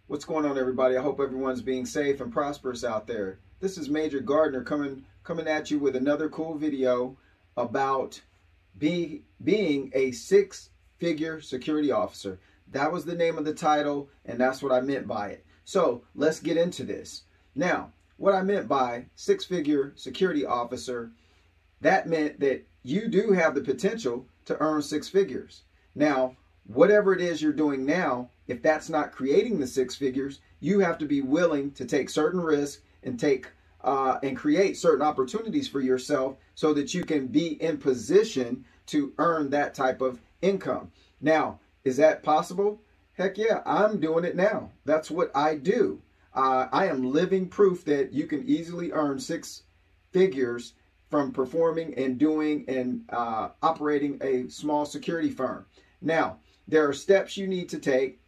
What's going on, everybody? I hope everyone's being safe and prosperous out there. This is Major Gardner coming at you with another cool video about being a six-figure security officer. That was the name of the title, and that's what I meant by it. So let's get into this. Now, what I meant by six-figure security officer, that meant that you do have the potential to earn six figures. Now, whatever it is you're doing now, if that's not creating the six figures, you have to be willing to take certain risks and create certain opportunities for yourself so that you can be in position to earn that type of income. Now, is that possible? Heck yeah, I'm doing it now. That's what I do. I am living proof that you can easily earn six figures from performing and doing and operating a small security firm. Now, there are steps you need to take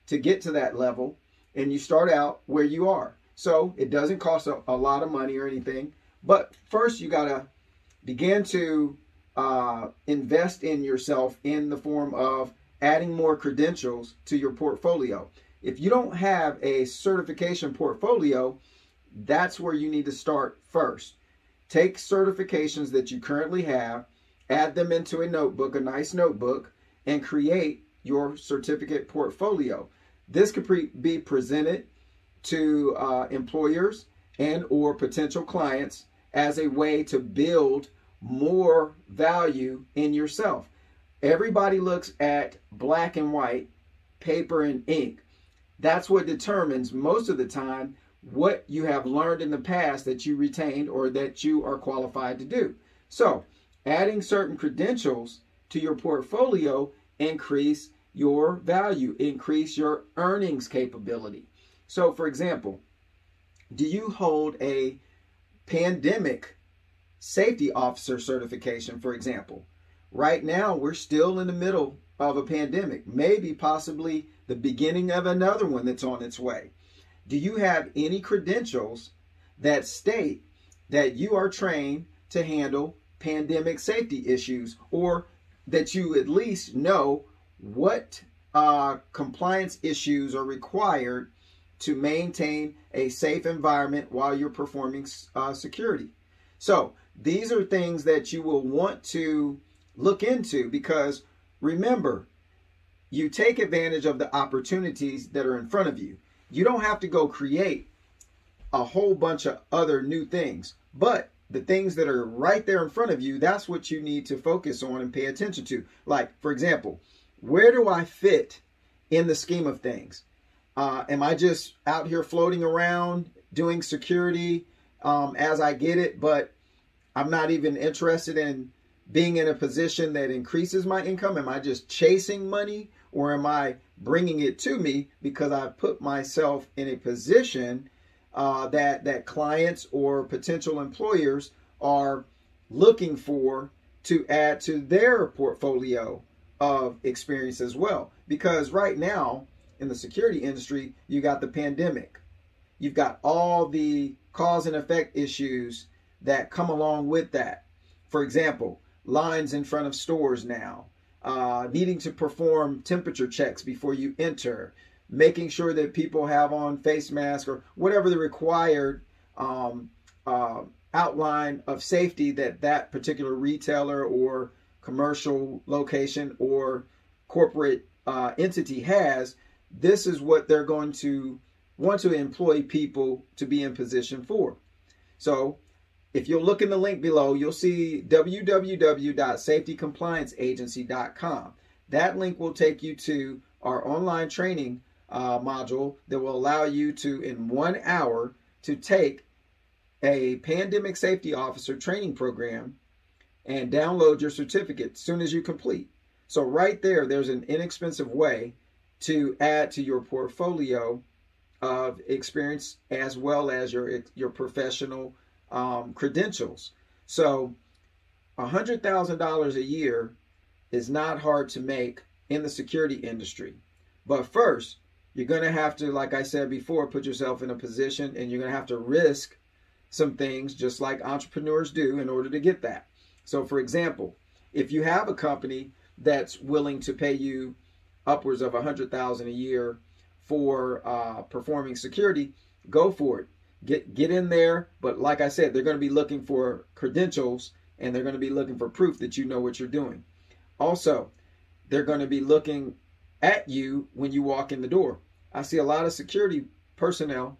to get to that level, and you start out where you are. So it doesn't cost a lot of money or anything, but first you got to begin to invest in yourself in the form of adding more credentials to your portfolio. If you don't have a certification portfolio, that's where you need to start first. Take certifications that you currently have, add them into a notebook, a nice notebook, and create your certificate portfolio. This could be presented to employers and or potential clients as a way to build more value in yourself. Everybody looks at black and white, paper and ink. That's what determines most of the time what you have learned in the past that you retained or that you are qualified to do. So adding certain credentials to your portfolio increase your value, increase your earnings capability. So for example, do you hold a pandemic safety officer certification, for example? Right now, we're still in the middle of a pandemic, maybe possibly the beginning of another one that's on its way. Do you have any credentials that state that you are trained to handle pandemic safety issues, or that you at least know what compliance issues are required to maintain a safe environment while you're performing security? So these are things that you will want to look into, because remember, you take advantage of the opportunities that are in front of you. You don't have to go create a whole bunch of other new things, but the things that are right there in front of you, that's what you need to focus on and pay attention to. Like, for example, where do I fit in the scheme of things? Am I just out here floating around doing security as I get it, but I'm not even interested in being in a position that increases my income? Am I just chasing money, or am I bringing it to me because I put myself in a position that clients or potential employers are looking for to add to their portfolio of experience as well? Because right now in the security industry, you got the pandemic. You've got all the cause and effect issues that come along with that. For example, lines in front of stores now, needing to perform temperature checks before you enter, making sure that people have on face masks or whatever the required outline of safety that particular retailer or commercial location or corporate entity has. This is what they're going to want to employ people to be in position for. So if you'll look in the link below, you'll see www.safetycomplianceagency.com. That link will take you to our online training module that will allow you to, in 1 hour, to take a pandemic safety officer training program and download your certificate as soon as you complete. So right there's an inexpensive way to add to your portfolio of experience as well as your professional credentials. So $100,000 a year is not hard to make in the security industry. But first, you're going to have to, like I said before, put yourself in a position, and you're going to have to risk some things just like entrepreneurs do in order to get that. So for example, if you have a company that's willing to pay you upwards of $100,000 a year for performing security, go for it. Get in there. But like I said, they're going to be looking for credentials, and they're going to be looking for proof that you know what you're doing. Also, they're going to be looking at you when you walk in the door. I see a lot of security personnel.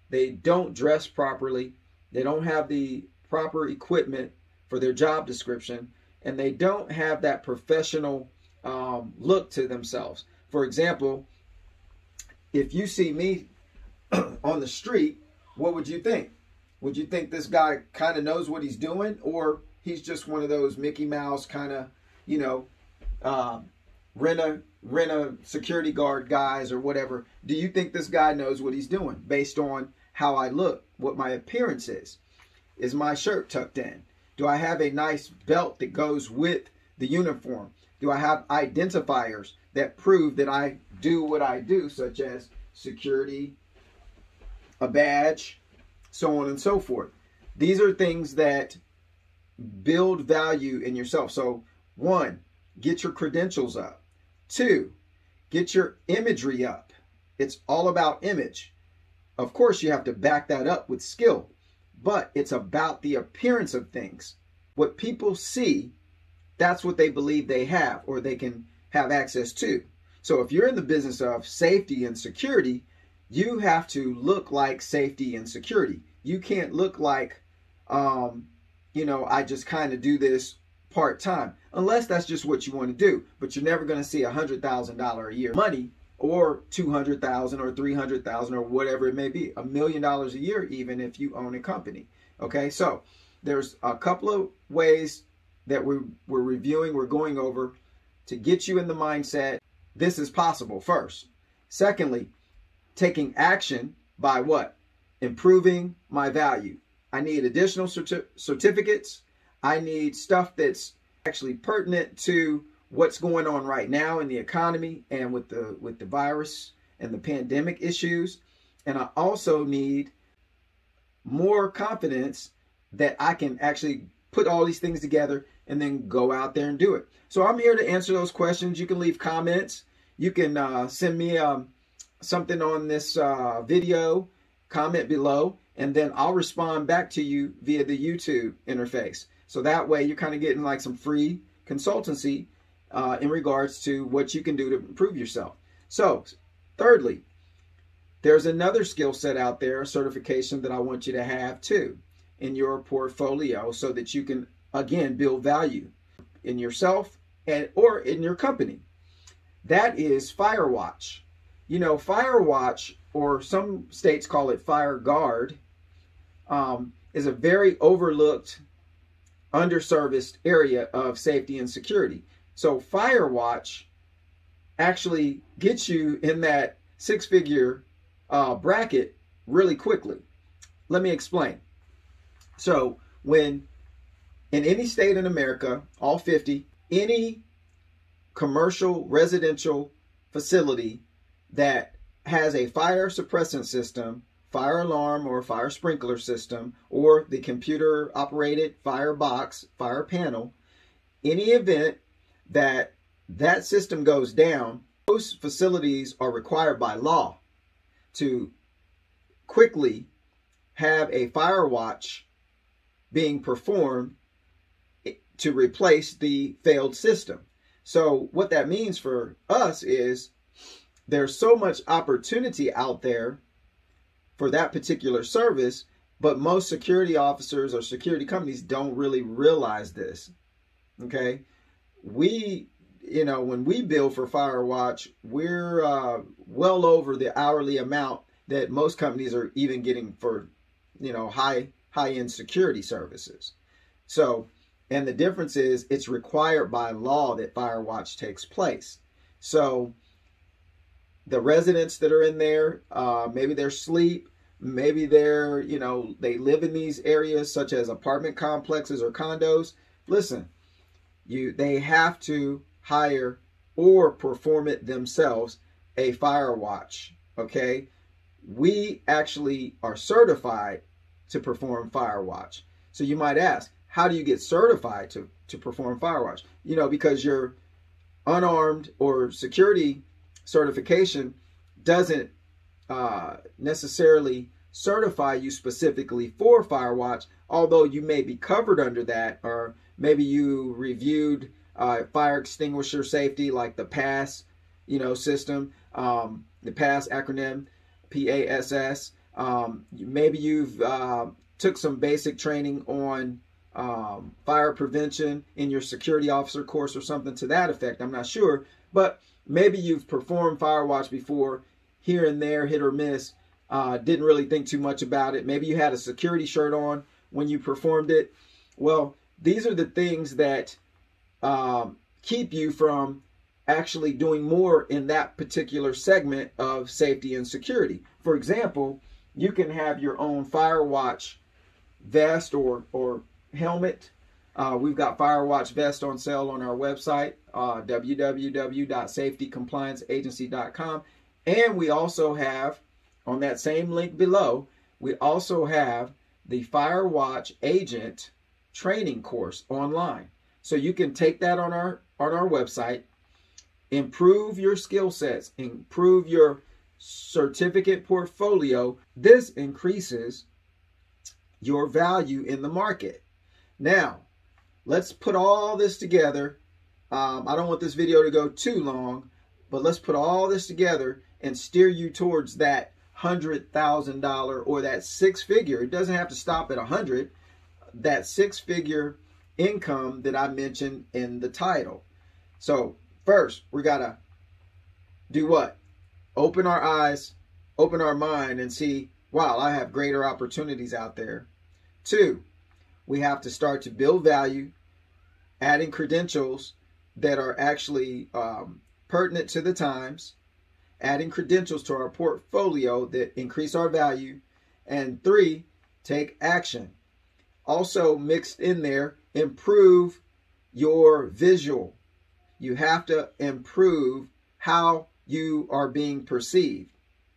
They don't dress properly. They don't have the proper equipment for their job description, and they don't have that professional look to themselves. For example, if you see me on the street, what would you think? Would you think this guy kind of knows what he's doing, or he's just one of those Mickey Mouse kind of, you know, rent a security guard guys or whatever? Do you think this guy knows what he's doing based on how I look, what my appearance is? Is my shirt tucked in? Do I have a nice belt that goes with the uniform? Do I have identifiers that prove that I do what I do, such as security, a badge, so on and so forth? These are things that build value in yourself. So 1, get your credentials up. 2, get your imagery up. It's all about image. Of course, you have to back that up with skill, but it's about the appearance of things. What people see, that's what they believe they have, or they can have access to. So if you're in the business of safety and security, you have to look like safety and security. You can't look like, you know, I just kind of do this part-time, unless that's just what you want to do. But you're never going to see $100,000 a year money, or $200,000 or $300,000 or whatever it may be, $1 million a year, even if you own a company. Okay, so there's a couple of ways that we're reviewing, we're going over to get you in the mindset this is possible first. Secondly, taking action by what? Improving my value. I need additional certificates. I need stuff that's actually pertinent to what's going on right now in the economy and with the virus and the pandemic issues. And I also need more confidence that I can actually put all these things together and then go out there and do it. So I'm here to answer those questions. You can leave comments. You can send me something on this video, comment below, and then I'll respond back to you via the YouTube interface. So that way you're kind of getting like some free consultancy in regards to what you can do to improve yourself. So thirdly, there's another skill set out there, a certification that I want you to have too in your portfolio, so that you can, again, build value in yourself and or in your company. That is Firewatch. You know, Firewatch, or some states call it Fire Guard, is a very overlooked, underserviced area of safety and security. So Firewatch actually gets you in that six-figure bracket really quickly. Let me explain. So when in any state in America, all 50, any commercial residential facility that has a fire suppressant system, fire alarm or fire sprinkler system, or the computer operated fire box, fire panel, any event that that system goes down, those facilities are required by law to quickly have a fire watch being performed to replace the failed system. So what that means for us is there's so much opportunity out there for that particular service, but most security officers or security companies don't really realize this. Okay, we, you know, when we bill for Firewatch, we're well over the hourly amount that most companies are even getting for, you know, high-end security services. So, and the difference is it's required by law that Firewatch takes place. So the residents that are in there, maybe they're asleep, maybe they're, you know, they live in these areas such as apartment complexes or condos. Listen, they have to hire or perform it themselves, a Firewatch. Okay, we actually are certified to perform Firewatch. So you might ask, how do you get certified to perform Firewatch? You know, because your unarmed or security certification doesn't necessarily certify you specifically for Firewatch, although you may be covered under that, or maybe you reviewed fire extinguisher safety, like the PASS, system, the PASS acronym, PASS. Maybe you've took some basic training on fire prevention in your security officer course or something to that effect. I'm not sure, but maybe you've performed Firewatch before, here and there, hit or miss. Didn't really think too much about it. Maybe you had a security shirt on when you performed it. Well, these are the things that keep you from actually doing more in that particular segment of safety and security. For example, you can have your own Firewatch vest or helmet. We've got Firewatch vest on sale on our website, www.safetycomplianceagency.com. And we also have, on that same link below, we also have the Firewatch Agent training course online. So you can take that on our website, improve your skill sets, improve your certificate portfolio. This increases your value in the market. Now, let's put all this together. I don't want this video to go too long, but let's put all this together and steer you towards that $100,000 or that six-figure. It doesn't have to stop at 100. That six-figure income that I mentioned in the title. So first, we gotta do what? Open our eyes, open our mind, and see, wow, I have greater opportunities out there. 2, we have to start to build value, adding credentials that are actually pertinent to the times, adding credentials to our portfolio that increase our value. And 3, take action. Also mixed in there, improve your visual. You have to improve how you are being perceived.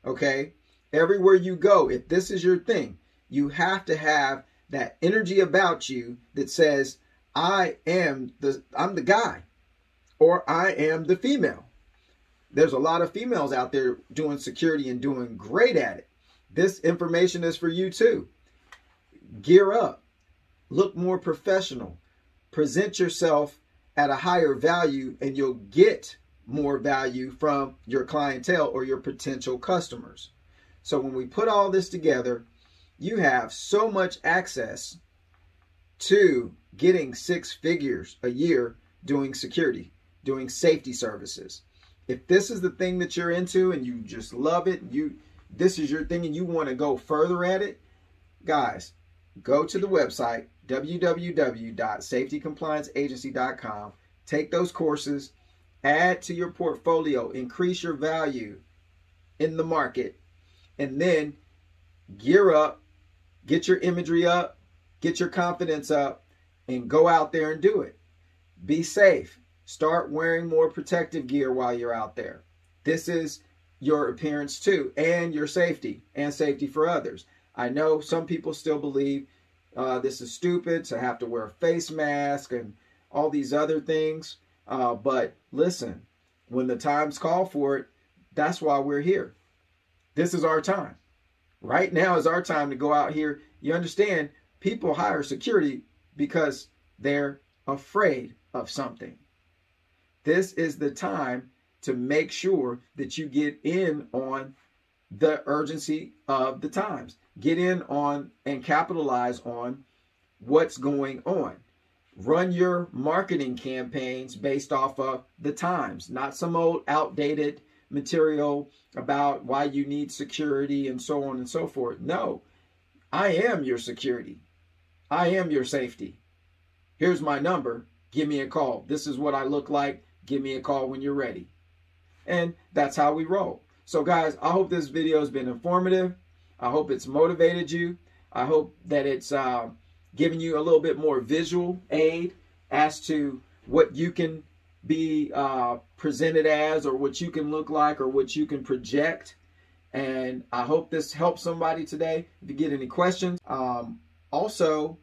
Okay? Everywhere you go, if this is your thing, you have to have that energy about you that says, I'm the guy, or I am the female. There's a lot of females out there doing security and doing great at it. This information is for you too. Gear up. Look more professional. Present yourself at a higher value, and you'll get more value from your clientele or your potential customers. So when we put all this together, you have so much access to getting 6 figures a year doing security, doing safety services. If this is the thing that you're into and you just love it, this is your thing and you want to go further at it, guys, go to the website, www.safetycomplianceagency.com. Take those courses, add to your portfolio, increase your value in the market, and then gear up, get your imagery up, get your confidence up, and go out there and do it. Be safe. Start wearing more protective gear while you're out there. This is your appearance too, and your safety, and safety for others. I know some people still believe this is stupid to have to wear a face mask and all these other things. But listen, when the times call for it, that's why we're here. This is our time. Right now is our time to go out here. You understand, people hire security because they're afraid of something. This is the time to make sure that you get in on the urgency of the times. Get in on and capitalize on what's going on. Run your marketing campaigns based off of the times, not some old outdated material about why you need security and so on and so forth. No, I am your security. I am your safety. Here's my number. Give me a call. This is what I look like. Give me a call when you're ready. And that's how we roll. So guys, I hope this video has been informative. I hope it's motivated you. I hope that it's giving you a little bit more visual aid as to what you can be presented as, or what you can look like, or what you can project. And I hope this helps somebody today. If you get any questions, also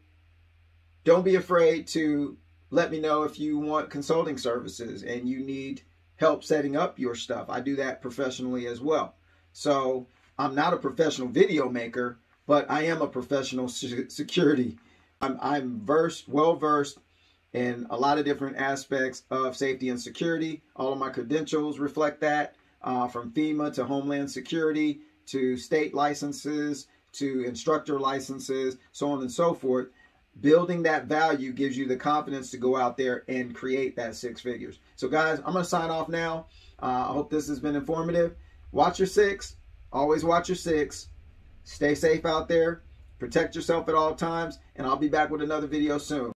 don't be afraid to let me know if you want consulting services and you need help setting up your stuff. I do that professionally as well. So I'm not a professional video maker, but I am a professional security. I'm well versed in a lot of different aspects of safety and security. All of my credentials reflect that, from FEMA to Homeland Security to state licenses to instructor licenses, so on and so forth. Building that value gives you the confidence to go out there and create that 6 figures. So guys, I'm going to sign off now. I hope this has been informative. Watch your 6. Always watch your 6. Stay safe out there. Protect yourself at all times. And I'll be back with another video soon.